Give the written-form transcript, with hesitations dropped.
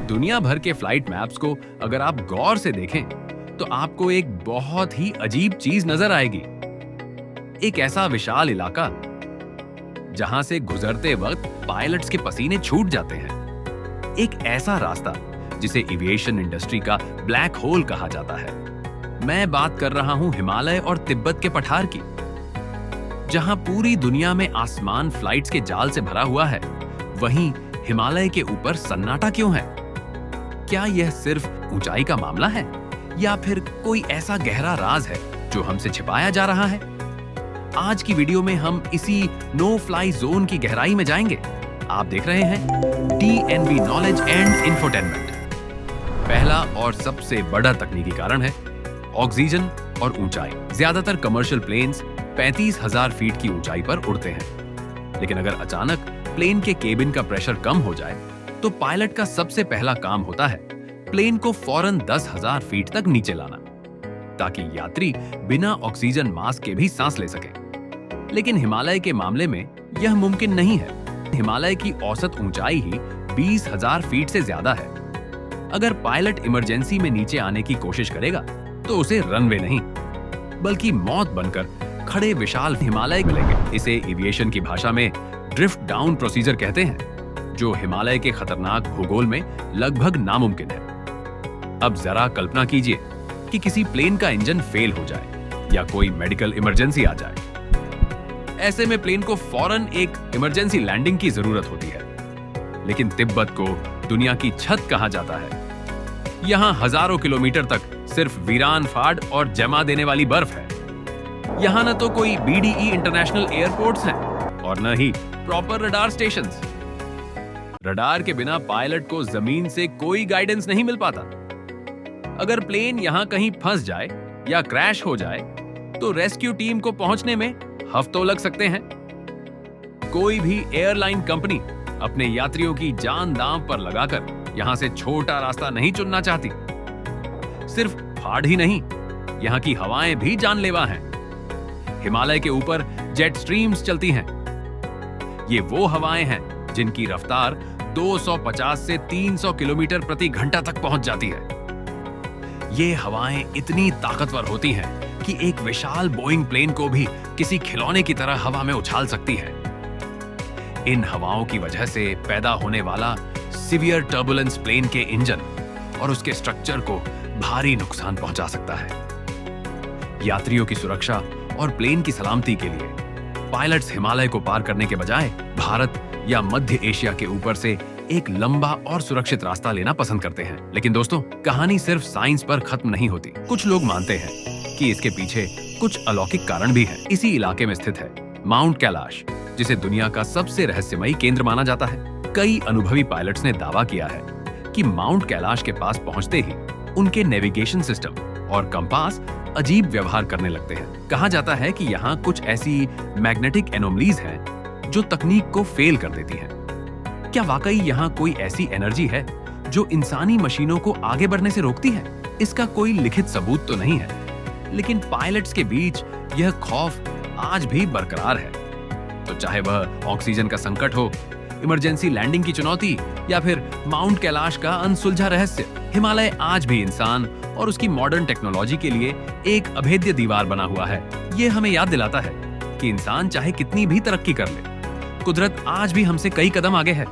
दुनिया भर के फ्लाइट मैप्स को अगर आप गौर से देखें तो आपको एक बहुत ही अजीब चीज नजर आएगी। एक ऐसा विशाल इलाका जहां से गुजरते वक्त पायलट्स के पसीने छूट जाते हैं। एक ऐसा रास्ता जिसे एविएशन इंडस्ट्री का ब्लैक होल कहा जाता है। मैं बात कर रहा हूं हिमालय और तिब्बत के पठार की, जहां पूरी दुनिया में आसमान फ्लाइट्स के जाल से भरा हुआ है, वहीं हिमालय के ऊपर सन्नाटा क्यों है? क्या यह सिर्फ ऊंचाई का मामला है या फिर कोई ऐसा गहरा राज है जो हमसे छिपाया जा रहा है? आज की वीडियो में हम इसी नो फ्लाई जोन की गहराई में जाएंगे। आप देख रहे हैं DNV नॉलेज एंड इंफोटेनमेंट। पहला और सबसे बड़ा तकनीकी कारण है ऑक्सीजन और ऊंचाई। ज्यादातर कमर्शियल प्लेन्स 35,000 फीट की ऊंचाई पर उड़ते हैं, लेकिन अगर अचानक प्लेन के केबिन का प्रेशर कम हो जाए तो पायलट का सबसे पहला काम होता है प्लेन को फौरन 10,000 फीट तक नीचे लाना, ताकि यात्री बिना ऑक्सीजन मास्क के भी सांस ले सके। लेकिन हिमालय के मामले में यह मुमकिन नहीं है। हिमालय की औसत ऊंचाई ही 20,000 फीट से ज्यादा है। अगर पायलट इमरजेंसी में नीचे आने की कोशिश करेगा तो उसे रनवे नहीं बल्कि मौत बनकर खड़े विशाल हिमालय मिलेंगे। इसे एविएशन की भाषा में ड्रिफ्ट डाउन प्रोसीजर कहते हैं, जो हिमालय के खतरनाक भूगोल में लगभग नामुमकिन है। अब जरा कल्पना कीजिए कि किसी प्लेन का इंजन फेल हो जाए या कोई मेडिकल इमरजेंसी आ जाए। ऐसे में प्लेन को फौरन एक इमरजेंसी लैंडिंग की जरूरत होती है। लेकिन तिब्बत को दुनिया की छत कहा जाता है। यहाँ हजारों किलोमीटर तक सिर्फ वीरान फाड़ और जमा देने वाली बर्फ है। यहाँ न तो कोई BDE इंटरनेशनल एयरपोर्ट्स हैं और न ही प्रॉपर रडार स्टेशंस। रडार के बिना पायलट को जमीन से कोई गाइडेंस नहीं मिल पाता। अगर प्लेन यहां कहीं फंस जाए या क्रैश हो जाए तो रेस्क्यू टीम को पहुंचने में हफ्तों लग सकते हैं। कोई भी एयरलाइन कंपनी अपने यात्रियों की जान दांव पर लगाकर यहां से छोटा रास्ता नहीं चुनना चाहती। सिर्फ फाड़ ही नहीं, यहां की हवाएं भी जानलेवा हैं। हिमालय के ऊपर जेट स्ट्रीम्स चलती हैं। ये वो हवाएं हैं जिनकी रफ्तार 250 से 300 किलोमीटर प्रति घंटा तक पहुंच जाती है। ये हवाएं इतनी ताकतवर होती हैं कि एक विशाल बोइंग प्लेन को भी किसी खिलौने की तरह हवा में उछाल सकती है। इन हवाओं की वजह से पैदा होने वाला सीवियर टर्बुलेंस प्लेन के इंजन और उसके स्ट्रक्चर को भारी नुकसान पहुंचा सकता है। यात्रियों की सुरक्षा और प्लेन की सलामती के लिए पायलट्स हिमालय को पार करने के बजाय भारत या मध्य एशिया के ऊपर से एक लंबा और सुरक्षित रास्ता लेना पसंद करते हैं। लेकिन दोस्तों, कहानी सिर्फ साइंस पर खत्म नहीं होती। कुछ लोग मानते हैं कि इसके पीछे कुछ अलौकिक कारण भी है। इसी इलाके में स्थित है माउंट कैलाश, जिसे दुनिया का सबसे रहस्यमयी केंद्र माना जाता है। कई अनुभवी पायलट्स ने दावा किया है कि माउंट कैलाश के पास पहुंचते ही उनके नेविगेशन सिस्टम और कंपास अजीब व्यवहार करने लगते हैं। कहा जाता है कि यहाँ कुछ ऐसी मैग्नेटिक एनोमलीज हैं जो तकनीक को फेल कर देती हैं। क्या वाकई यहाँ कोई ऐसी एनर्जी है जो इंसानी मशीनों को आगे बढ़ने से रोकती है? इसका कोई लिखित सबूत तो नहीं है, लेकिन पायलट्स के बीच यह खौफ आज भी बरकरार है। तो चाहे वह ऑक्सीजन का संकट हो, इमरजेंसी लैंडिंग की चुनौती या फिर माउंट कैलाश का अनसुलझा रहस्य, हिमालय आज भी इंसान और उसकी मॉडर्न टेक्नोलॉजी के लिए एक अभेद्य दीवार बना हुआ है। ये हमें याद दिलाता है कि इंसान चाहे कितनी भी तरक्की कर ले, कुदरत आज भी हमसे कई कदम आगे है।